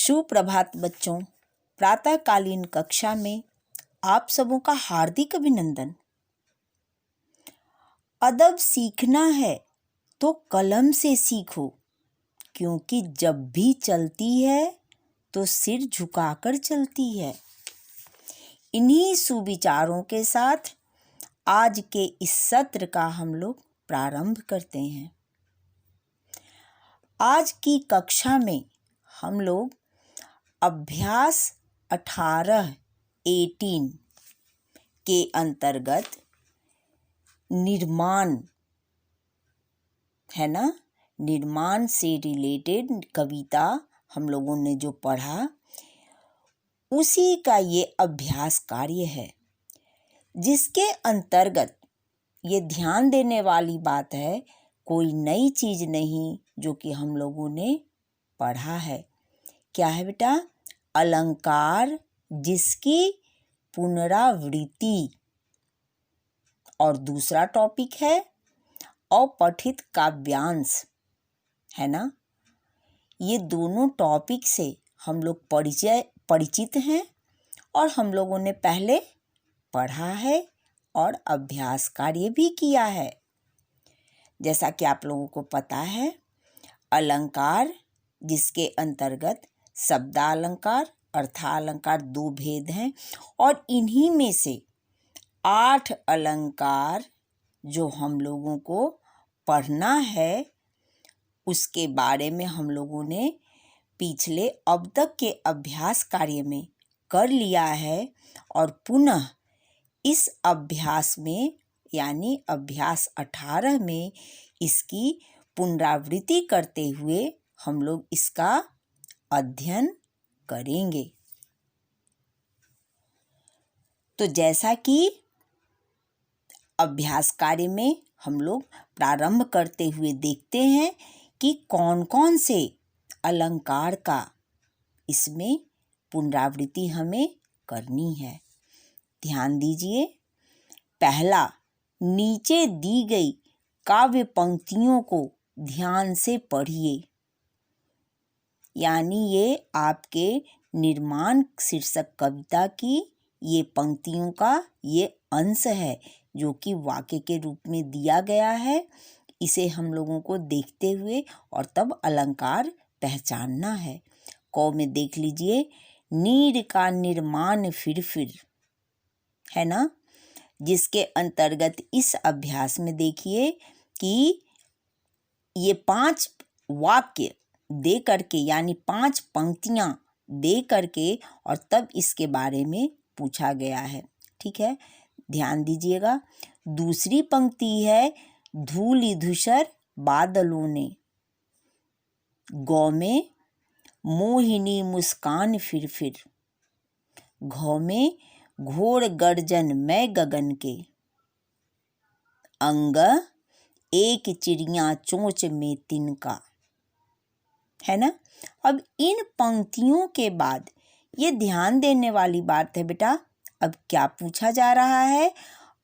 सुप्रभात बच्चों। प्रातःकालीन कक्षा में आप सबों का हार्दिक अभिनंदन। अदब सीखना है तो कलम से सीखो, क्योंकि जब भी चलती है तो सिर झुकाकर चलती है। इन्हीं सुविचारों के साथ आज के इस सत्र का हम लोग प्रारंभ करते हैं। आज की कक्षा में हम लोग अभ्यास 18 के अंतर्गत निर्माण है ना, निर्माण से रिलेटेड कविता हम लोगों ने जो पढ़ा उसी का ये अभ्यास कार्य है, जिसके अंतर्गत ये ध्यान देने वाली बात है, कोई नई चीज नहीं जो कि हम लोगों ने पढ़ा है। क्या है बेटा? अलंकार जिसकी पुनरावृत्ति, और दूसरा टॉपिक है अपठित काव्यांश, है ना। ये दोनों टॉपिक से हम लोग परिचित हैं और हम लोगों ने पहले पढ़ा है और अभ्यास कार्य भी किया है। जैसा कि आप लोगों को पता है, अलंकार जिसके अंतर्गत शब्दालंकार अर्थालंकार दो भेद हैं, और इन्हीं में से 8 अलंकार जो हम लोगों को पढ़ना है, उसके बारे में हम लोगों ने पिछले अब तक के अभ्यास कार्य में कर लिया है, और पुनः इस अभ्यास में यानी अभ्यास 18 में इसकी पुनरावृत्ति करते हुए हम लोग इसका अध्ययन करेंगे। तो जैसा कि अभ्यास कार्य में हम लोग प्रारंभ करते हुए देखते हैं कि कौन कौन से अलंकार का इसमें पुनरावृत्ति हमें करनी है। ध्यान दीजिए, पहला, नीचे दी गई काव्य पंक्तियों को ध्यान से पढ़िए। यानी ये आपके निर्माण शीर्षक कविता की ये पंक्तियों का ये अंश है, जो कि वाक्य के रूप में दिया गया है। इसे हम लोगों को देखते हुए और तब अलंकार पहचानना है। क में देख लीजिए, नीर का निर्माण फिर है ना, जिसके अंतर्गत इस अभ्यास में देखिए कि ये 5 वाक्य दे करके यानी 5 पंक्तियां दे करके और तब इसके बारे में पूछा गया है। ठीक है, ध्यान दीजिएगा। दूसरी पंक्ति है, धूलि धूसर बादलों ने। गौ में मोहिनी मुस्कान फिर। घौ में घोर गर्जन मैं गगन के। अंग एक चिड़िया चोंच में तिनका, है ना। अब इन पंक्तियों के बाद ये ध्यान देने वाली बात है बेटा, अब क्या पूछा जा रहा है?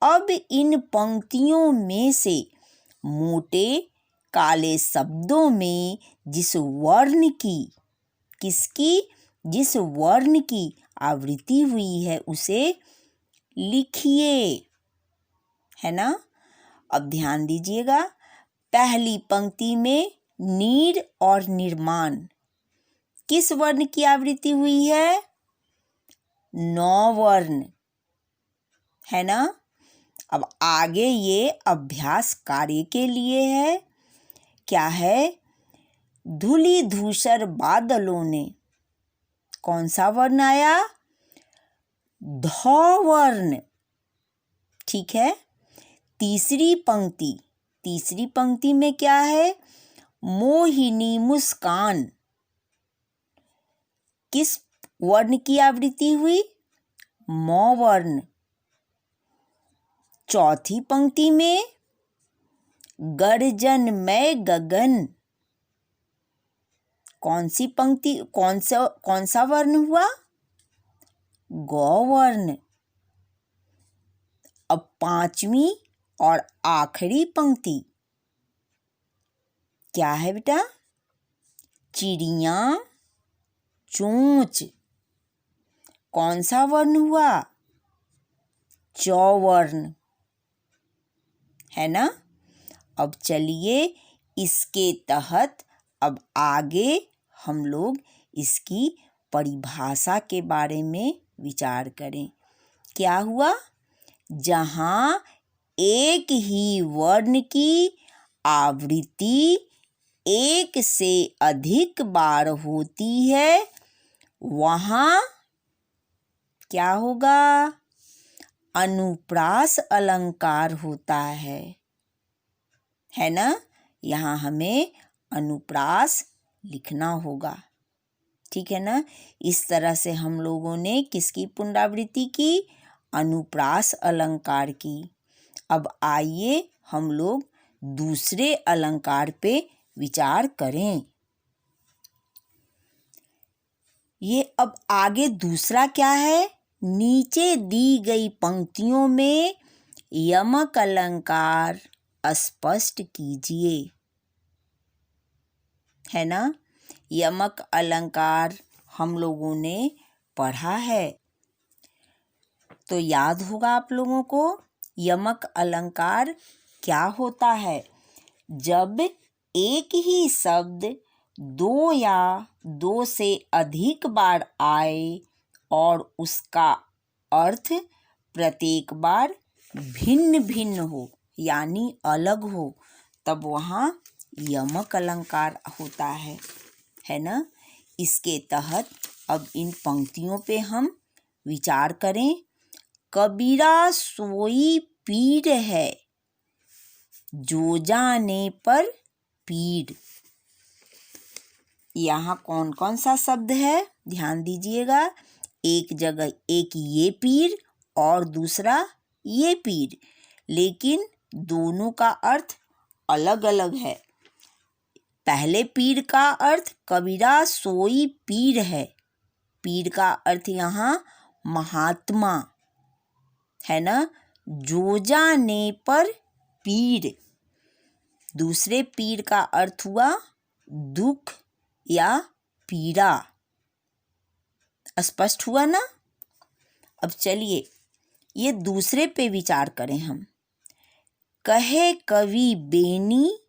अब इन पंक्तियों में से मोटे काले शब्दों में जिस वर्ण की आवृत्ति हुई है उसे लिखिए, है ना। अब ध्यान दीजिएगा, पहली पंक्ति में नीर और निर्माण किस वर्ण की आवृत्ति हुई है? 9 वर्ण, है ना। अब आगे ये अभ्यास कार्य के लिए है। क्या है? धूलि धूसर बादलों ने, कौन सा वर्ण आया? ध वर्ण। ठीक है। तीसरी पंक्ति में क्या है? मोहिनी मुस्कान किस वर्ण की आवृत्ति हुई? म वर्ण। चौथी पंक्ति में गर्जन मैं गगन, कौन सा वर्ण हुआ? गौ वर्ण। अब 5वीं और आखिरी पंक्ति क्या है बेटा? चिड़िया चोंच। कौन सा वर्ण हुआ? चौवर्ण, है ना। अब चलिए इसके तहत अब आगे हम लोग इसकी परिभाषा के बारे में विचार करें। क्या हुआ? जहाँ एक ही वर्ण की आवृत्ति एक से अधिक बार होती है वहाँ क्या होगा? अनुप्रास अलंकार होता है ना। यहाँ हमें अनुप्रास लिखना होगा, ठीक है ना। इस तरह से हम लोगों ने किसकी पुनरावृत्ति की? अनुप्रास अलंकार की। अब आइए हम लोग दूसरे अलंकार पे विचार करें। ये अब आगे दूसरा क्या है? नीचे दी गई पंक्तियों में यमक अलंकार स्पष्ट कीजिए, है ना। यमक अलंकार हम लोगों ने पढ़ा है, तो याद होगा आप लोगों को यमक अलंकार क्या होता है। जब एक ही शब्द दो या दो से अधिक बार आए और उसका अर्थ प्रत्येक बार भिन्न भिन्न हो यानी अलग हो, तब वहाँ यमक अलंकार होता है ना। इसके तहत अब इन पंक्तियों पे हम विचार करें। कबीरा सोई पीर है, जो जाने पर पीर। यहाँ कौन कौन सा शब्द है? ध्यान दीजिएगा। एक जगह एक ये पीर और दूसरा ये पीर, लेकिन दोनों का अर्थ अलग अलग है। पहले पीर का अर्थ कबीरा सोई पीर है। पीर का अर्थ यहाँ महात्मा, है ना। जो जाने पर पीर। दूसरे पीर का अर्थ हुआ दुख या पीड़ा। स्पष्ट हुआ ना। अब चलिए ये दूसरे पे विचार करें हम। कहे कवि बेनी,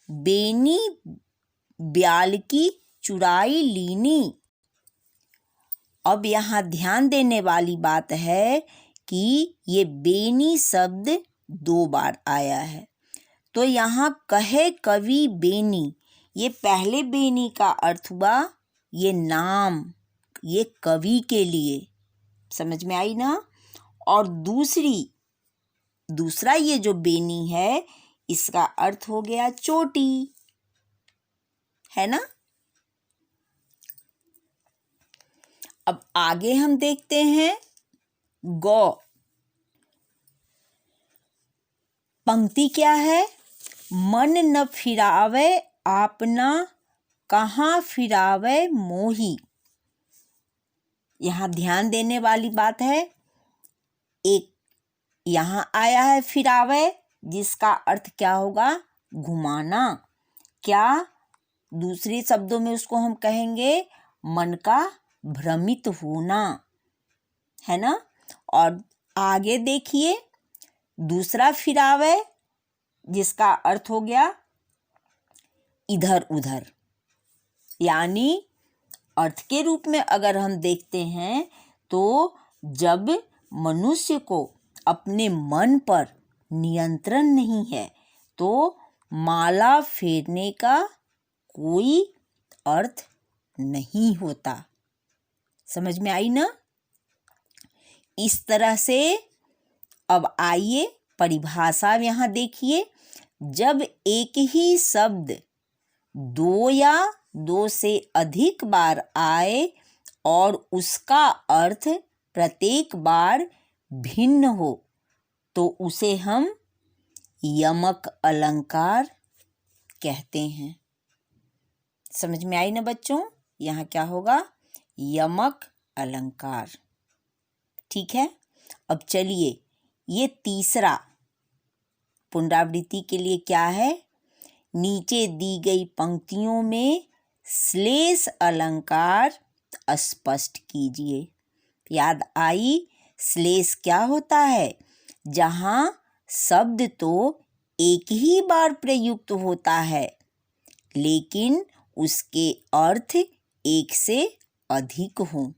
बेनी ब्याल की चुराई लीनी। अब यहाँ ध्यान देने वाली बात है कि ये बेनी शब्द दो बार आया है। तो यहाँ कहे कवि बेनी, ये पहले बेनी का अर्थ हुआ ये नाम, ये कवि के लिए। समझ में आई ना। और दूसरा ये जो बेनी है इसका अर्थ हो गया चोटी, है ना। अब आगे हम देखते हैं गौ। पंक्ति क्या है? मन न फिरावे आपना, कहाँ फिरावे मोही। यहाँ ध्यान देने वाली बात है, एक यहाँ आया है फिरावे, जिसका अर्थ क्या होगा? घुमाना। क्या दूसरे शब्दों में उसको हम कहेंगे मन का भ्रमित होना, है ना। और आगे देखिए दूसरा फिरावे, जिसका अर्थ हो गया इधर उधर। यानी अर्थ के रूप में अगर हम देखते हैं तो जब मनुष्य को अपने मन पर नियंत्रण नहीं है तो माला फेरने का कोई अर्थ नहीं होता। समझ में आई ना। इस तरह से अब आइए परिभाषा यहाँ देखिए। जब एक ही शब्द दो या दो से अधिक बार आए और उसका अर्थ प्रत्येक बार भिन्न हो तो उसे हम यमक अलंकार कहते हैं। समझ में आई ना बच्चों। यहाँ क्या होगा? यमक अलंकार। ठीक है। अब चलिए ये तीसरा पुनरावृत्ति के लिए क्या है? नीचे दी गई पंक्तियों में श्लेष अलंकार स्पष्ट कीजिए। याद आई? श्लेष क्या होता है? जहाँ शब्द तो एक ही बार प्रयुक्त होता है लेकिन उसके अर्थ एक से अधिक हों,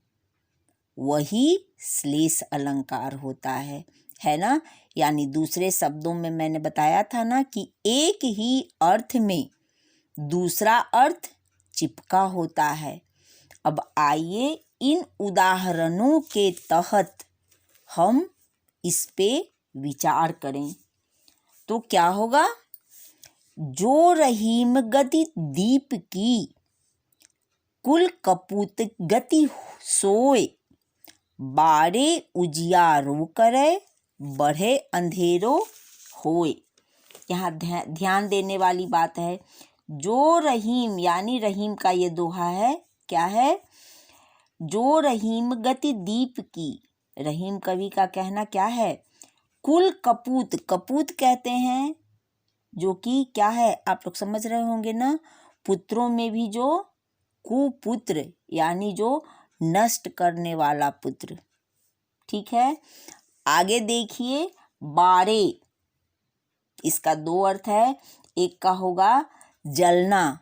वही श्लेष अलंकार होता है ना। यानी दूसरे शब्दों में मैंने बताया था ना कि एक ही अर्थ में दूसरा अर्थ चिपका होता है। अब आइए इन उदाहरणों के तहत हम इस पे विचार करें। तो क्या होगा? जो रहीम गति दीप की, कुल कपूत गति सोए, बारे उजियारो करे, बढ़े अंधेरो होए। यहाँ ध्यान देने वाली बात है, जो रहीम यानी रहीम का ये दोहा है। क्या है? जो रहीम गति दीप की, रहीम कवि का कहना क्या है? कुल कपूत, कपूत कहते हैं जो कि क्या है, आप लोग समझ रहे होंगे ना, पुत्रों में भी जो कुपुत्र यानी जो नष्ट करने वाला पुत्र। ठीक है, आगे देखिए। बारे, इसका दो अर्थ है। एक का होगा जलना,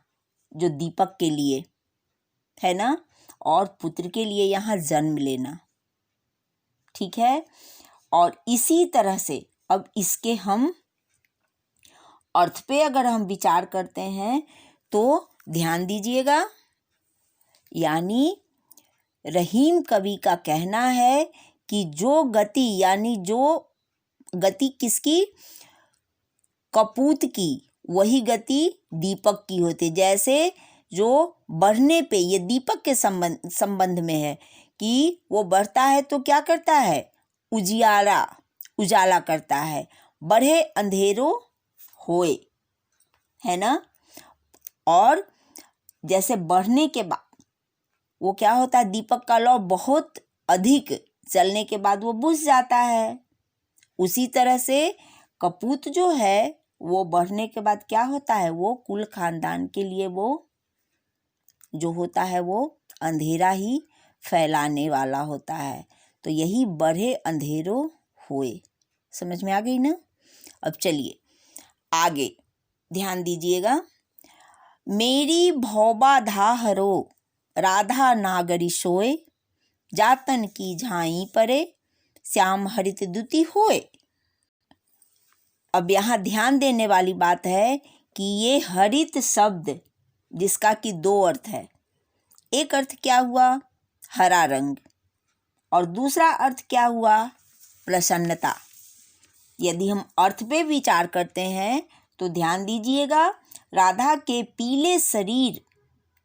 जो दीपक के लिए है ना, और पुत्र के लिए यहाँ जन्म लेना। ठीक है, और इसी तरह से अब इसके हम अर्थ पे अगर हम विचार करते हैं तो ध्यान दीजिएगा। यानी रहीम कवि का कहना है कि जो गति यानी जो गति किसकी? कपूत की, वही गति दीपक की होती। जैसे जो बढ़ने पे, ये दीपक के संबंध में है कि वो बढ़ता है तो क्या करता है? उजाला करता है। बढ़े अंधेरो होए, है ना। और जैसे बढ़ने के बाद वो क्या होता है? दीपक का लौ बहुत अधिक जलने के बाद वो बुझ जाता है। उसी तरह से कपूत जो है वो बढ़ने के बाद क्या होता है? वो कुल खानदान के लिए वो जो होता है वो अंधेरा ही फैलाने वाला होता है। तो यही बढ़े अंधेरो होए। समझ में आ गई ना? अब चलिए आगे ध्यान दीजिएगा। मेरी भौबा धाहरो, राधा नागरी सोए, जातन की झाई परे, श्याम हरित दुति होए। अब यहाँ ध्यान देने वाली बात है कि ये हरित शब्द जिसका कि दो अर्थ है। एक अर्थ क्या हुआ? हरा रंग, और दूसरा अर्थ क्या हुआ? प्रसन्नता। यदि हम अर्थ पे विचार करते हैं तो ध्यान दीजिएगा, राधा के पीले शरीर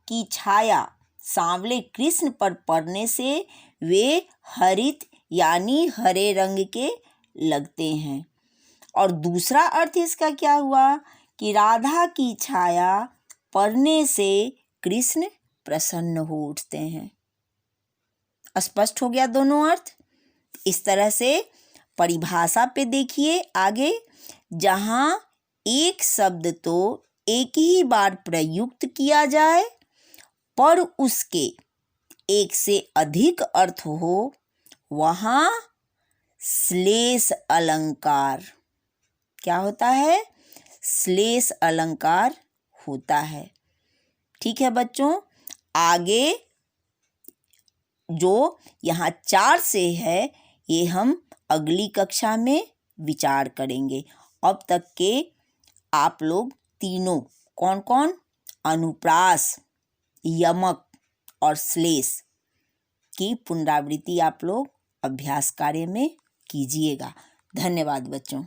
की छाया सांवले कृष्ण पर पड़ने से वे हरित यानी हरे रंग के लगते हैं। और दूसरा अर्थ इसका क्या हुआ कि राधा की छाया पड़ने से कृष्ण प्रसन्न हो उठते हैं। स्पष्ट हो गया दोनों अर्थ। इस तरह से परिभाषा पे देखिए आगे, जहाँ एक शब्द तो एक ही बार प्रयुक्त किया जाए पर उसके एक से अधिक अर्थ हो, वहाँ श्लेष अलंकार क्या होता है? श्लेष अलंकार होता है। ठीक है बच्चों, आगे जो यहाँ 4 से है ये हम अगली कक्षा में विचार करेंगे। अब तक के आप लोग तीनों कौन कौन? अनुप्रास, यमक और श्लेष की पुनरावृत्ति आप लोग अभ्यास कार्य में कीजिएगा। धन्यवाद बच्चों।